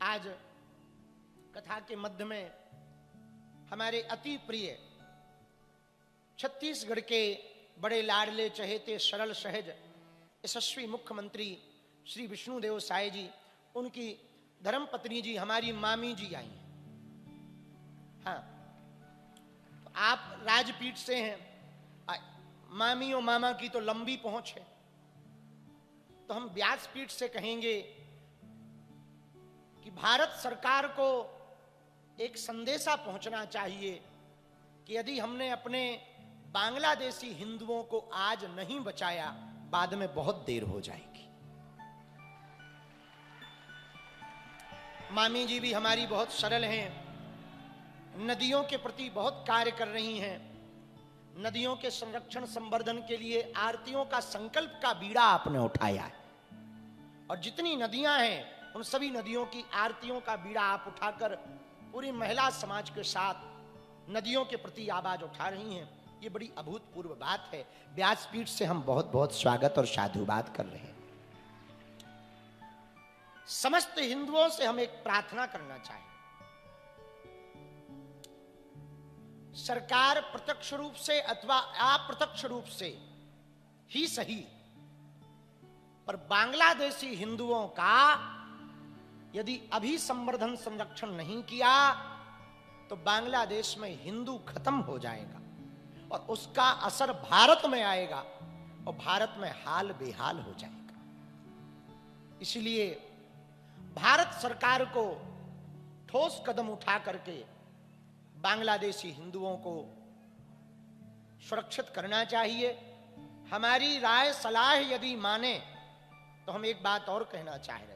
आज कथा के मध्य में हमारे अति प्रिय छत्तीसगढ़ के बड़े लाडले चहेते सरल सहज यशस्वी मुख्यमंत्री श्री विष्णुदेव साय जी, उनकी धर्मपत्नी जी, हमारी मामी जी आई हैं। हाँ, तो आप राजपीठ से हैं, मामी और मामा की तो लंबी पहुंच है, तो हम व्यासपीठ से कहेंगे कि भारत सरकार को एक संदेशा पहुंचना चाहिए कि यदि हमने अपने बांग्लादेशी हिंदुओं को आज नहीं बचाया, बाद में बहुत देर हो जाएगी। मामी जी भी हमारी बहुत सरल हैं, नदियों के प्रति बहुत कार्य कर रही हैं। नदियों के संरक्षण संवर्धन के लिए आरतियों का संकल्प का बीड़ा आपने उठाया है, और जितनी नदियां हैं उन सभी नदियों की आरतियों का बीड़ा आप उठाकर पूरी महिला समाज के साथ नदियों के प्रति आवाज उठा रही हैं। ये बड़ी अभूतपूर्व बात है। व्यासपीठ से हम बहुत बहुत स्वागत और साधुवाद कर रहे हैं। समस्त हिंदुओं से हम एक प्रार्थना करना चाहें, सरकार प्रत्यक्ष रूप से अथवा अप्रत्यक्ष रूप से ही सही, पर बांग्लादेशी हिंदुओं का यदि अभी संवर्धन संरक्षण नहीं किया तो बांग्लादेश में हिंदू खत्म हो जाएगा और उसका असर भारत में आएगा और भारत में हाल बेहाल हो जाएगा। इसलिए भारत सरकार को ठोस कदम उठा करके बांग्लादेशी हिंदुओं को सुरक्षित करना चाहिए। हमारी राय सलाह यदि माने तो हम एक बात और कहना चाह रहे हैं।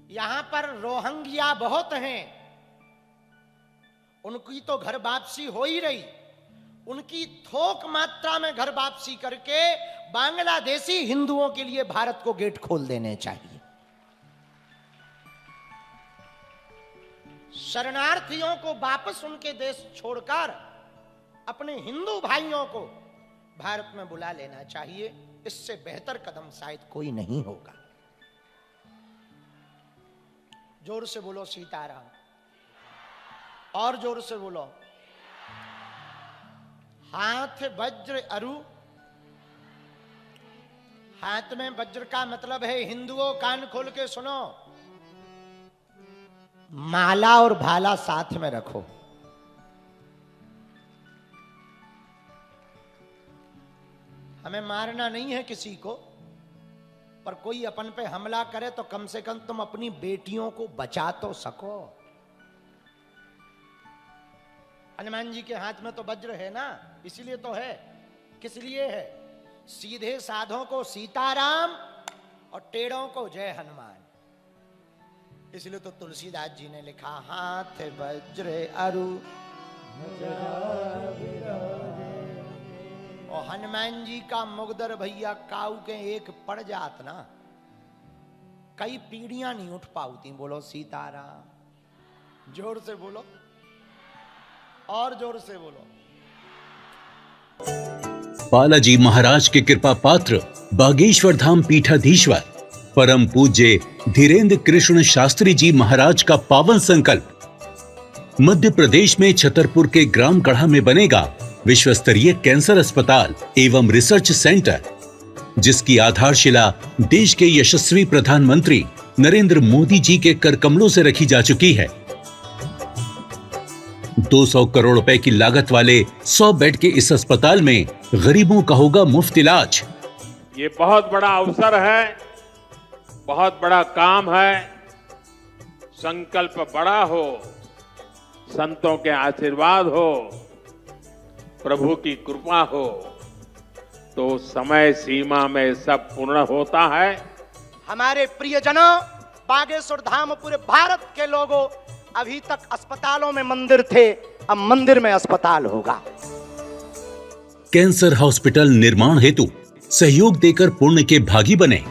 यहां पर रोहिंग्या बहुत हैं, उनकी तो घर वापसी हो ही रही, उनकी थोक मात्रा में घर वापसी करके बांग्लादेशी हिंदुओं के लिए भारत को गेट खोल देने चाहिए। शरणार्थियों को वापस उनके देश छोड़कर अपने हिंदू भाइयों को भारत में बुला लेना चाहिए। इससे बेहतर कदम शायद कोई नहीं होगा। जोर से बोलो सीताराम, और जोर से बोलो। हाथ वज्र अरु, हाथ में वज्र का मतलब है, हिंदुओं कान खोल के सुनो, माला और भाला साथ में रखो। हमें मारना नहीं है किसी को, पर कोई अपन पे हमला करे तो कम से कम तुम अपनी बेटियों को बचा तो सको। हनुमान जी के हाथ में तो वज्र है ना, इसलिए तो है। किस लिए है? सीधे साधों को सीताराम और टेढ़ों को जय हनुमान। इसलिए तो तुलसीदास जी ने लिखा, हाथ वज्र अरु और हनुमान जी का मुगदर भैया काऊ के एक पड़ जात ना, कई पीढ़ियां नहीं उठ पाती। बोलो सीताराम, जोर से बोलो, और जोर से बोलो। बालाजी महाराज के कृपा पात्र बागेश्वर धाम पीठाधीश्वर परम पूज्य धीरेन्द्र कृष्ण शास्त्री जी महाराज का पावन संकल्प। मध्य प्रदेश में छतरपुर के ग्राम गढ़ा में बनेगा विश्व स्तरीय कैंसर अस्पताल एवं रिसर्च सेंटर, जिसकी आधारशिला देश के यशस्वी प्रधानमंत्री नरेंद्र मोदी जी के कर कमलों से रखी जा चुकी है। 200 करोड़ रुपए की लागत वाले 100 बेड के इस अस्पताल में गरीबों का होगा मुफ्त इलाज। ये बहुत बड़ा अवसर है, बहुत बड़ा काम है। संकल्प बड़ा हो, संतों के आशीर्वाद हो, प्रभु की कृपा हो, तो समय सीमा में सब पूर्ण होता है। हमारे प्रियजनों, बागेश्वर धाम पूरे भारत के लोगों, अभी तक अस्पतालों में मंदिर थे, अब मंदिर में अस्पताल होगा। कैंसर हॉस्पिटल निर्माण हेतु सहयोग देकर पुण्य के भागी बने।